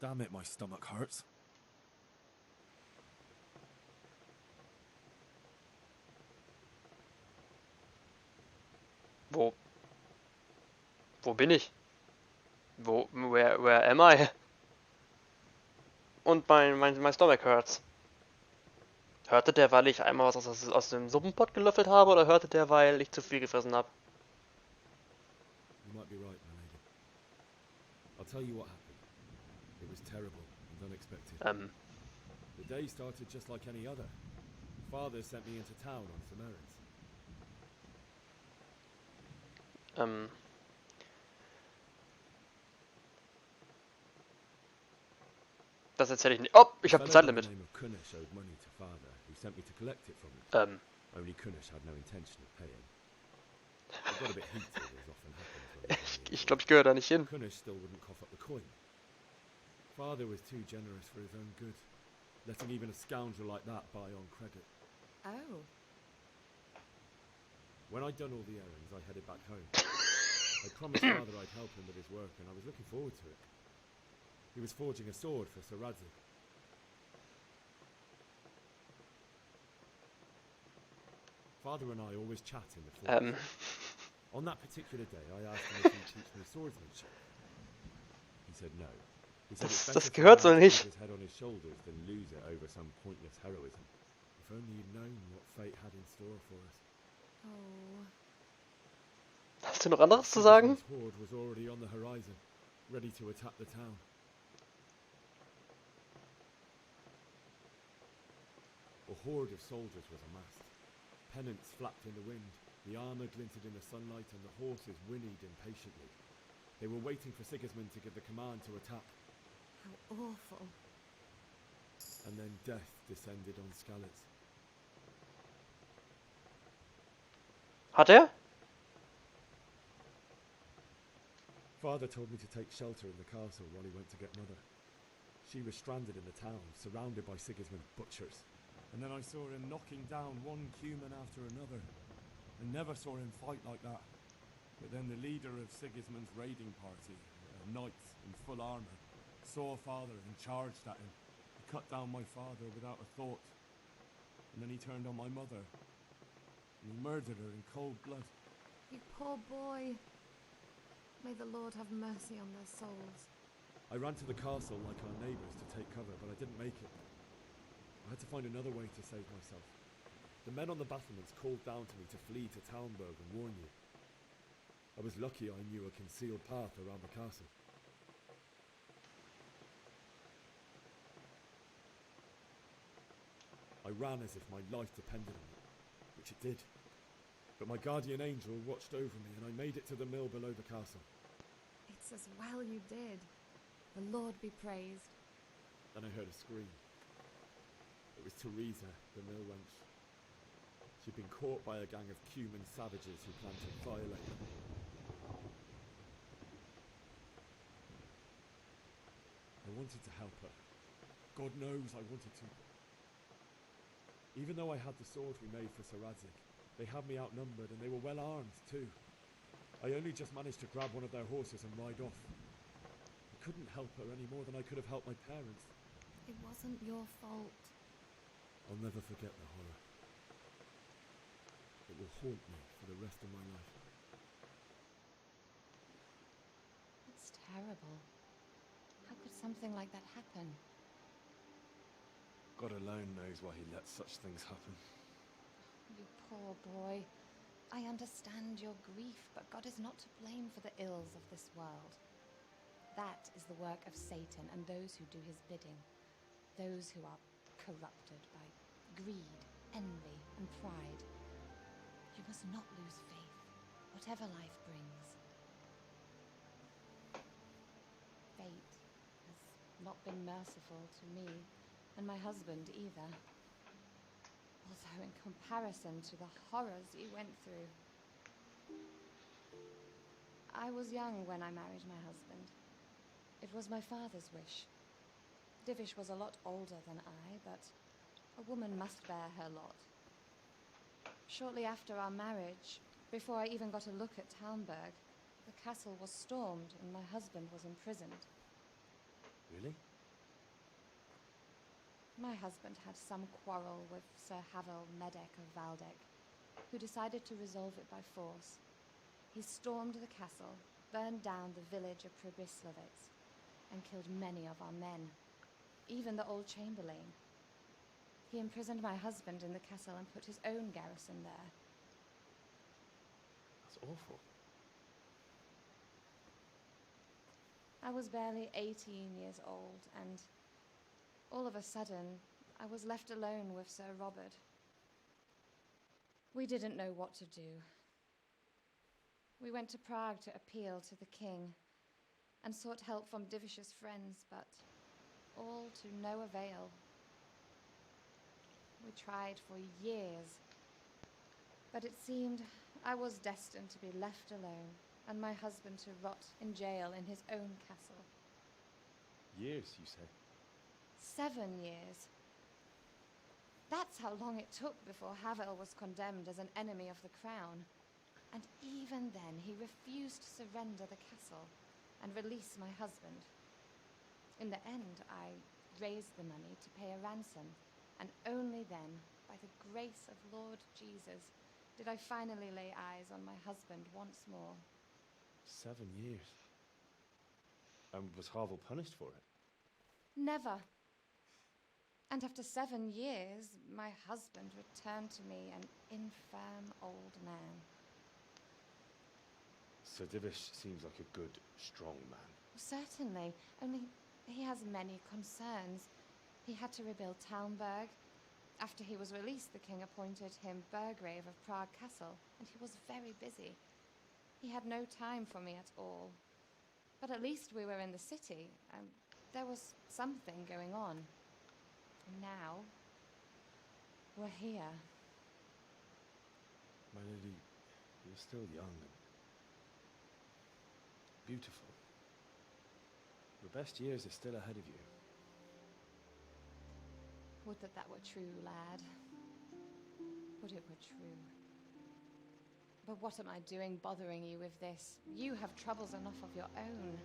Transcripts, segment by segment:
Damn it, my stomach hurts. Wo bin ich? Where am I? Und mein Stomach hurts. Hörte der, weil ich einmal was aus dem Suppenpott gelöffelt habe, oder hörte der, weil ich zu viel gefressen habe? You might be right, my lady. I'll tell you what happened. It was terrible and unexpected. The day started just like any other. Father sent me into town on some errands. Das erzähle ich nicht. Oh, ich habe ein Zeitlimit. Kunish owed money to father, who sent me to collect it from him. Only Kunish had no intention of paying. I got a bit heated, as often happens. Ich glaube, ich gehöre da nicht hin. Kunish still wouldn't cough up the coin. Father was too generous for his own good, letting even a scoundrel like that buy on credit. Oh. When I'd done all the errands, I headed back home. I promised Father I'd help him with his work, and I was looking forward to it. He was forging a sword for Sir Radzig. Father and I always chat in the forest. On that particular day, I asked him if he'd teach me swordsmanship. He said no. He said it's better gehört so to nicht. keep his head on his shoulders than lose it over some pointless heroism. If only you'd known what fate had in store for us. Oh. Hast du noch anderes zu sagen? His horde was already on the horizon, ready to attack the town. A horde of soldiers was amassed. Pennants flapped in the wind, the armour glinted in the sunlight, and the horses whinnied impatiently. They were waiting for Sigismund to give the command to attack. How awful. And then death descended on Skalitz. Hat er? Father told me to take shelter in the castle while he went to get Mother. She was stranded in the town, surrounded by Sigismund's butchers. And then I saw him knocking down one Cuman after another. I never saw him fight like that. But then the leader of Sigismund's raiding party, a knight in full armour, saw Father and charged at him. He cut down my father without a thought. And then he turned on my mother. And he murdered her in cold blood. You poor boy. May the Lord have mercy on their souls. I ran to the castle like our neighbours to take cover, but I didn't make it. I had to find another way to save myself. The men on the battlements called down to me to flee to Talmberg and warn you. I was lucky I knew a concealed path around the castle. I ran as if my life depended on it, which it did. But my guardian angel watched over me and I made it to the mill below the castle. It's as well you did. The Lord be praised. Then I heard a scream. It was Teresa, the mill wench. She'd been caught by a gang of Cuman savages who planned to violate her. I wanted to help her. God knows I wanted to. Even though I had the sword we made for Sir Radzig, they had me outnumbered and they were well armed too. I only just managed to grab one of their horses and ride off. I couldn't help her any more than I could have helped my parents. It wasn't your fault. I'll never forget the horror. It will haunt me for the rest of my life. It's terrible. How could something like that happen? God alone knows why he lets such things happen. You poor boy. I understand your grief, but God is not to blame for the ills of this world. That is the work of Satan and those who do his bidding. Those who are corrupted by greed, envy, and pride. You must not lose faith, whatever life brings. Fate has not been merciful to me, and my husband either. Although in comparison to the horrors you went through. I was young when I married my husband. It was my father's wish. Divish was a lot older than I, but a woman must bear her lot. Shortly after our marriage, before I even got a look at Talmberg, the castle was stormed and my husband was imprisoned. Really? My husband had some quarrel with Sir Havel Medek of Valdek, who decided to resolve it by force. He stormed the castle, burned down the village of Probislovitz, and killed many of our men, even the old chamberlain. He imprisoned my husband in the castle and put his own garrison there. That's awful. I was barely 18 years old, and all of a sudden, I was left alone with Sir Robert. We didn't know what to do. We went to Prague to appeal to the king and sought help from Divish's friends, but all to no avail. We tried for years, but it seemed I was destined to be left alone and my husband to rot in jail in his own castle. Years, you say? 7 years. That's how long it took before Havel was condemned as an enemy of the crown. And even then, he refused to surrender the castle and release my husband. In the end, I raised the money to pay a ransom, and only then, by the grace of Lord Jesus, did I finally lay eyes on my husband once more. 7 years. And was Havel punished for it? Never. And after 7 years, my husband returned to me an infirm old man. Sir Divish seems like a good, strong man. Certainly, only he has many concerns. He had to rebuild Talmberg. After he was released, the king appointed him Burgrave of Prague Castle, and he was very busy. He had no time for me at all. But at least we were in the city, and there was something going on. And now, we're here. My lady, you're still young and beautiful. The best years are still ahead of you. Would that that were true, lad. Would it were true. But what am I doing bothering you with this? You have troubles enough of your own.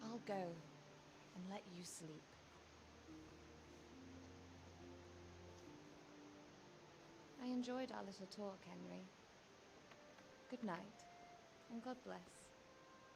I'll go and let you sleep. I enjoyed our little talk, Henry. Good night, and God bless.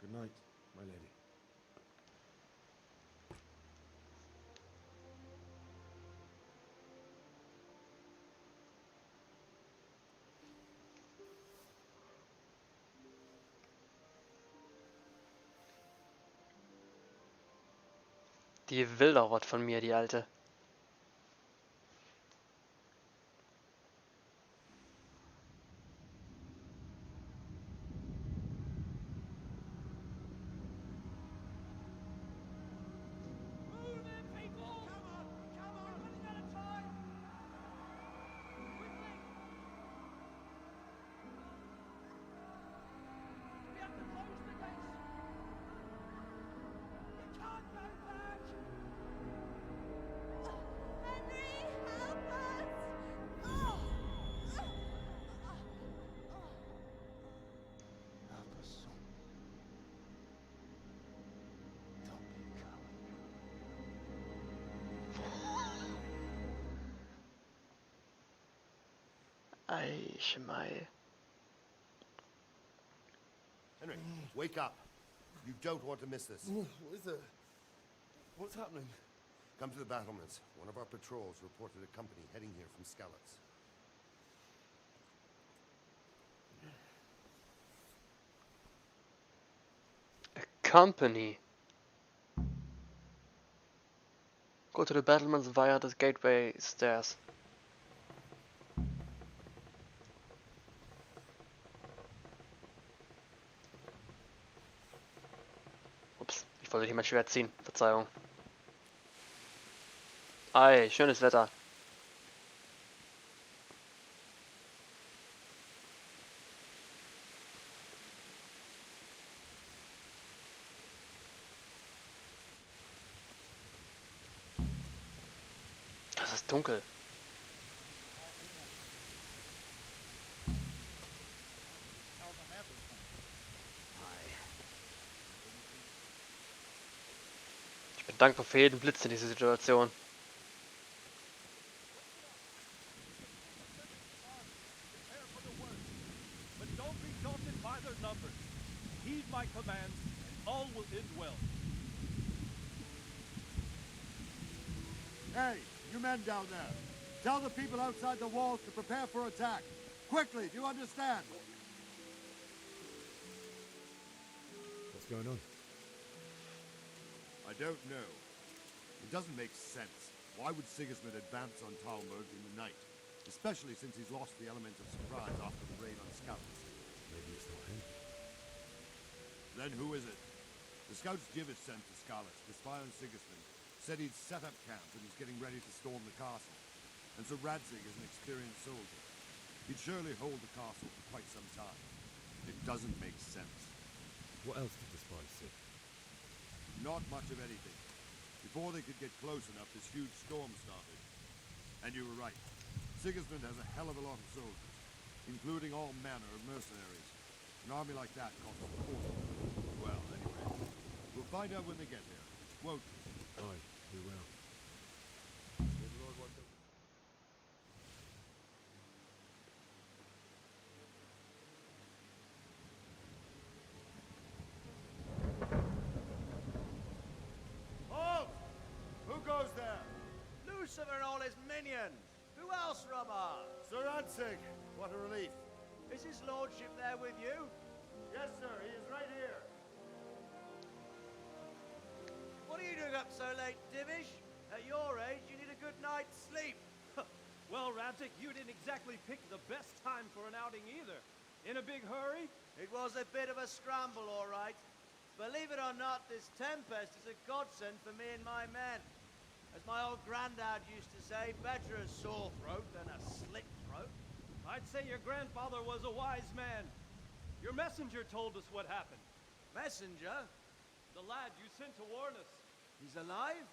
Good night, my lady. Die will doch was von mir, die Alte. Help us, son. Don't be a coward. Ei, Schmei. Henry, wake up. You don't want to miss this. What is it? What's happening? Come to the battlements. One of our patrols reported a company heading here from Skalitz. Company. Go to the battlements via the gateway stairs. Ups, ich wollte nicht mein Schwert ziehen. Verzeihung. Ei, schönes Wetter. Es ist dunkel. Ich bin dankbar für jeden Blitz in dieser Situation. Hey, you men down there. Tell the people outside the walls to prepare for attack. Quickly, do you understand? What's going on? I don't know. It doesn't make sense. Why would Sigismund advance on Talmberg in the night? Especially since he's lost the element of surprise after the raid on scouts. Maybe it's not him. Then who is it? The scouts Jivis sent to Scarlet to spy on Sigismund said he'd set up camp and he's getting ready to storm the castle. And so Radzig is an experienced soldier. He'd surely hold the castle for quite some time. It doesn't make sense. What else did the spies see? Not much of anything. Before they could get close enough, this huge storm started. And you were right. Sigismund has a hell of a lot of soldiers, including all manner of mercenaries. An army like that costs a fortune. Well, anyway, we'll find out when they get there, won't we? Aye, we will. Halt! Who goes there? Lucifer and all his minions! Who else, Robber? Sir Radzig! What a relief. Is his lordship there with you? Yes, sir, he is right here. What are you doing up so late, Divish? At your age, you need a good night's sleep. Well, Radzig, you didn't exactly pick the best time for an outing either. In a big hurry? It was a bit of a scramble, all right. Believe it or not, this tempest is a godsend for me and my men. As my old granddad used to say, better a sore throat than a slit throat. I'd say your grandfather was a wise man. Your messenger told us what happened. Messenger? The lad you sent to warn us. He's alive?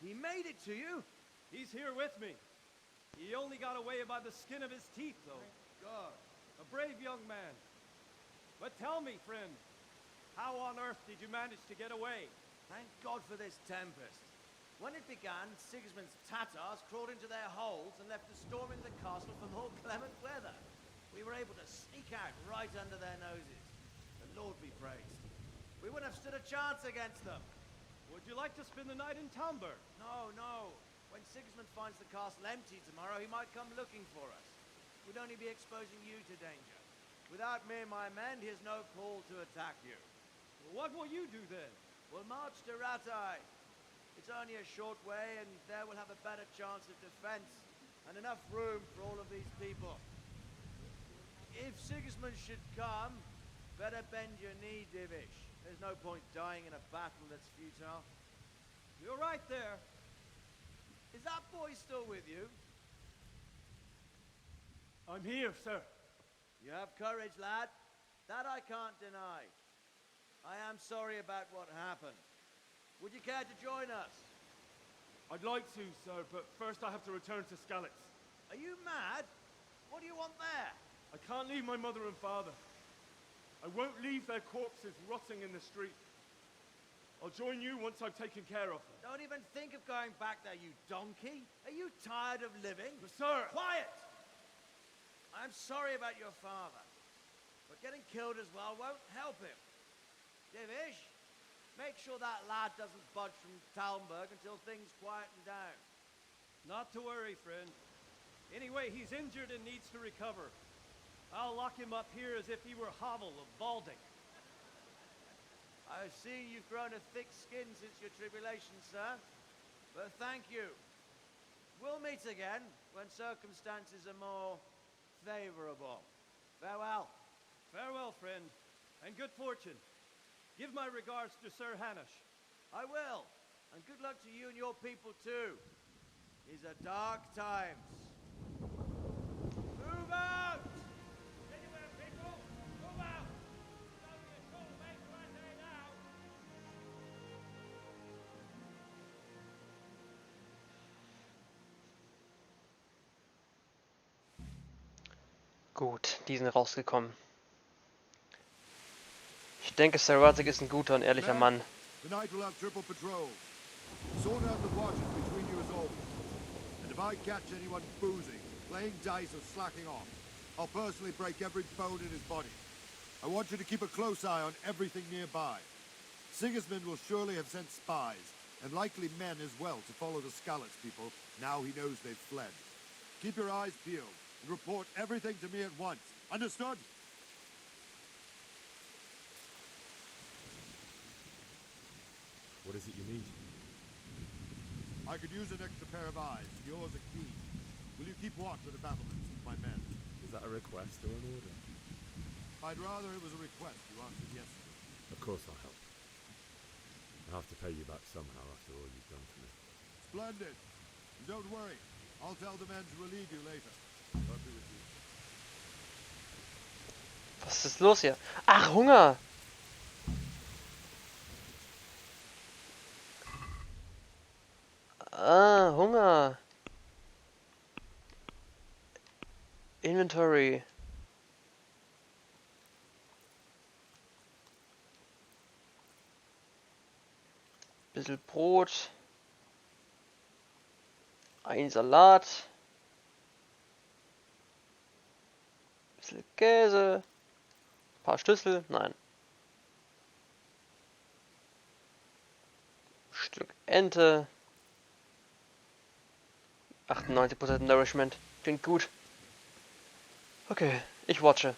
He made it to you? He's here with me. He only got away by the skin of his teeth, though. God. A brave young man. But tell me, friend, how on earth did you manage to get away? Thank God for this tempest. When it began, Sigismund's Tatars crawled into their holes and left us storming the castle for more clement weather. We were able to sneak out right under their noses. The Lord be praised. We wouldn't have stood a chance against them. Would you like to spend the night in Talmberg? No, no. When Sigismund finds the castle empty tomorrow, he might come looking for us. We'd only be exposing you to danger. Without me and my men, he has no call to attack you. What will you do then? We'll march to Ratai. It's only a short way, and there we'll have a better chance of defense and enough room for all of these people. If Sigismund should come, better bend your knee, Divish. There's no point dying in a battle that's futile. You're right there. Is that boy still with you? I'm here, sir. You have courage, lad. That I can't deny. I am sorry about what happened. Would you care to join us? I'd like to, sir, but first I have to return to Skalitz. Are you mad? What do you want there? I can't leave my mother and father. I won't leave their corpses rotting in the street. I'll join you once I've taken care of them. Don't even think of going back there, you donkey. Are you tired of living? But sir! Quiet! I'm sorry about your father, but getting killed as well won't help him. Divish, make sure that lad doesn't budge from Talmberg until things quieten down. Not to worry, friend. Anyway, he's injured and needs to recover. I'll lock him up here as if he were Havel of Balding. I see you've grown a thick skin since your tribulation, sir. But thank you. We'll meet again when circumstances are more favorable. Farewell. Farewell, friend, and good fortune. Give my regards to Sir Hanush. I will. And good luck to you and your people, too. These are dark times. Move out! Anywhere, people! Move out! It's only a short way to Ratai now. Gut, die sind rausgekommen. Ich denke, Sir Radzig ist ein guter und ehrlicher Mann. Tonight we'll have triple patrol. Sort out the watches between you as always. And if I catch anyone boozing, playing dice or slacking off, I'll personally break every bone in his body. I want you to keep a close eye on everything nearby. Sigismund will surely have sent spies, and likely men as well, to follow the Skalitz people now he knows they've fled. Keep your eyes peeled and report everything to me at once. Understood? What is it you need? I could use an extra pair of eyes. Yours are keen. Will you keep watch of the battlements with my men? Is that a request or an order? I'd rather it was a request you answered yes to. Of course I'll help. I have to pay you back somehow after all you've done for me. Splendid. And don't worry. I'll tell the men to relieve you later. God be with you. Was ist los hier? Ach, Hunger! Ah, Hunger. Inventory. Bisschen Brot. Ein Salat. Bisschen Käse. Paar Schlüssel. Nein. Stück Ente. 98% Nourishment. Klingt gut. Okay, ich watche.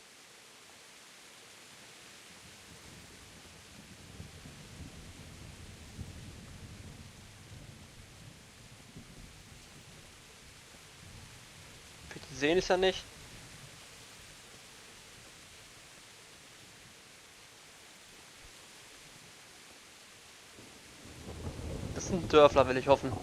Viel zu sehen ist ja nicht. Das sind Dörfler, will ich hoffen.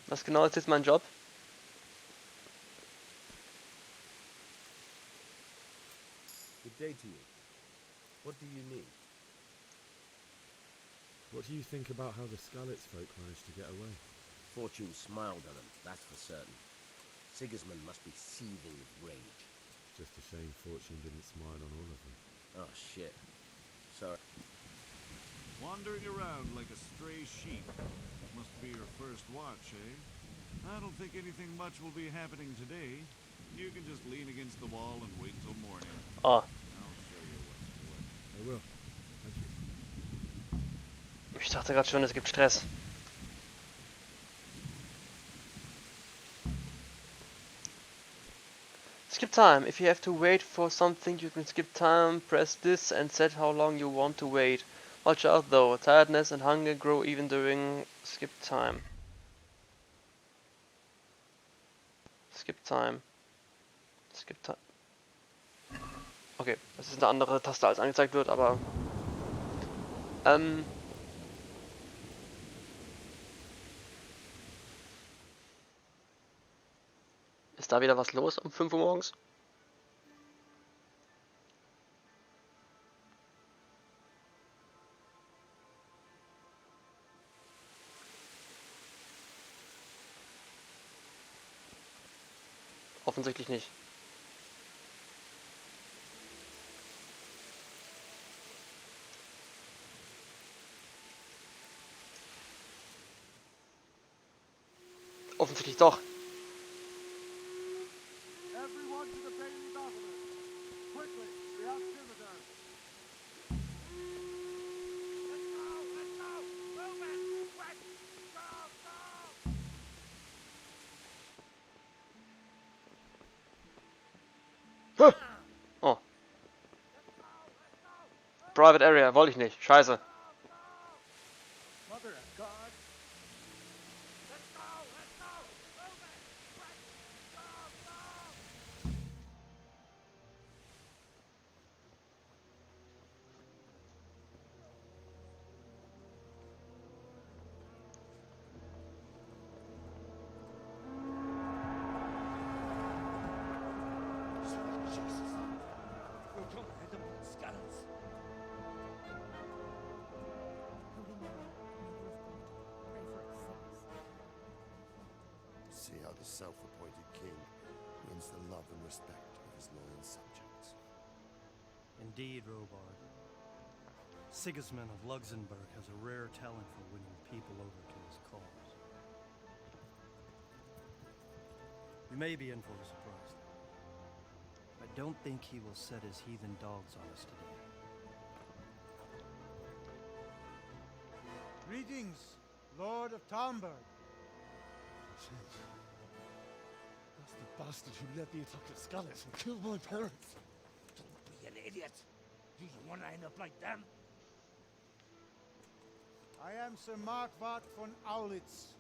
Was genau ist jetzt mein Job? Good day to you. What do you need? What do you think about how the Skalitz folk managed to get away? Fortune smiled on them, that's for certain. Sigismund must be seething with rage. Just a shame Fortune didn't smile on all of them. Oh shit. Sorry. Wandering around like a stray sheep. Must be your first watch, eh? I don't think anything much will be happening today. You can just lean against the wall and wait till morning. Oh, I'll show you what's what. I will. Thank you. ich dachte gerade schon, es gibt Stress. Skip time. If you have to wait for something, you can skip time. Press this and set how long you want to wait. Watch out though, tiredness and hunger grow even during skip time. Skip time. Skip time. Okay, das ist eine andere Taste als angezeigt wird, aber ist da wieder was los um 5 Uhr morgens? Offensichtlich nicht. Offensichtlich doch. Everyone to the Bailey battlement. Quickly, we have visitors. Let's go! Let's go! Move it! Quick! Go! Go! Oh. Private Area, wollte ich nicht. Scheiße. Mother of God! Let's go! Let's go! Move it! Quick! Go! Go! See how the self-appointed king wins the love and respect of his loyal subjects. Indeed, Robard. Sigismund of Luxembourg has a rare talent for winning people over to his cause. You may be in for a surprise. I don't think he will set his heathen dogs on us today. Greetings, Lord of Talmberg. That's the bastard who led the attack at Scarlet and killed my parents. Don't be an idiot. Do you want to end up like them? I am Sir Markwart von Aulitz.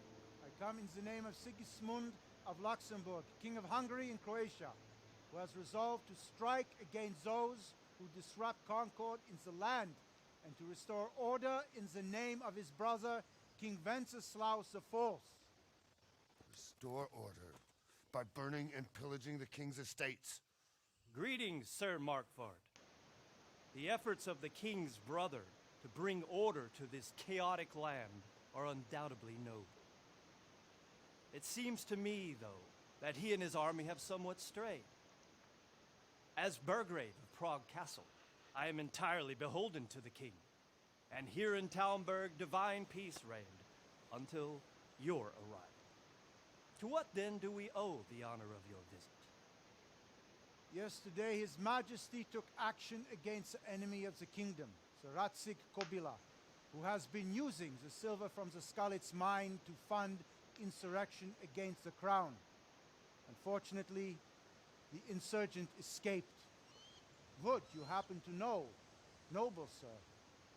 I come in the name of Sigismund of Luxembourg, King of Hungary and Croatia, who has resolved to strike against those who disrupt concord in the land and to restore order in the name of his brother, King Wenceslaus IV. Restore order by burning and pillaging the king's estates. Greetings, Sir Markwart. The efforts of the king's brother to bring order to this chaotic land are undoubtedly noble. It seems to me, though, that he and his army have somewhat strayed. As Burgrave of Prague Castle, I am entirely beholden to the king, and here in Talmberg divine peace reigned until your arrival. To what then do we owe the honor of your visit? Yesterday his majesty took action against the enemy of the kingdom, Sir Ratsig Kobila, who has been using the silver from the Skalitz mine to fund insurrection against the crown. Unfortunately, the insurgent escaped. Would you happen to know, noble sir,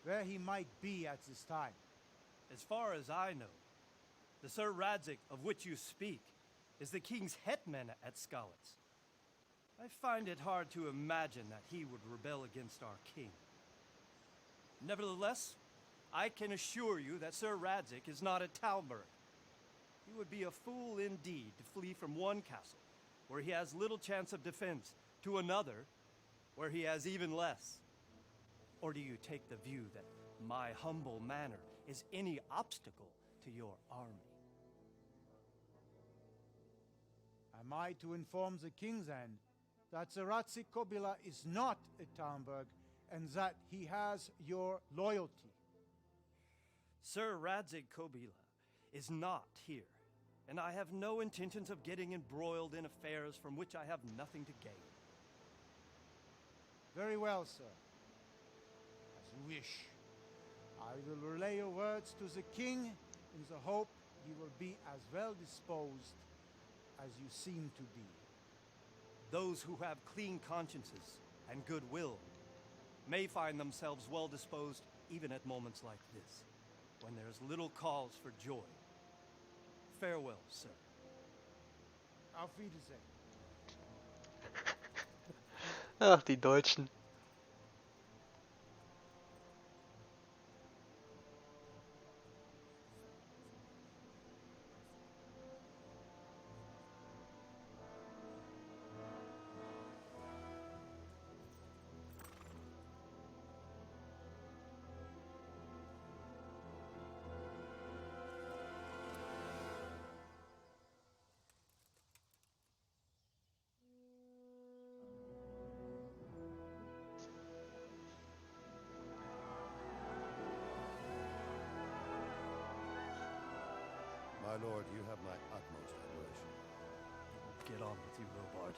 where he might be at this time? As far as I know, the Sir Radzik of which you speak is the king's hetman at Skalitz. I find it hard to imagine that he would rebel against our king. Nevertheless, I can assure you that Sir Radzik is not at Talmberg. He would be a fool indeed to flee from one castle, where he has little chance of defense, to another, where he has even less. Or do you take the view that my humble manner is any obstacle to your army? Am I to inform the king's end that Sir Ratsig Kobila is not at Talmberg and that he has your loyalty? Sir Radzik Kobila is not here, and I have no intentions of getting embroiled in affairs from which I have nothing to gain. Very well, sir. As you wish. I will relay your words to the king in the hope he will be as well disposed as you seem to be. Those who have clean consciences and goodwill may find themselves well disposed even at moments like this, when there is little cause for joy. Farewell, sir. Auf Wiedersehen. Ach, die Deutschen. My lord, you have my utmost admiration. Get on with you, Robard.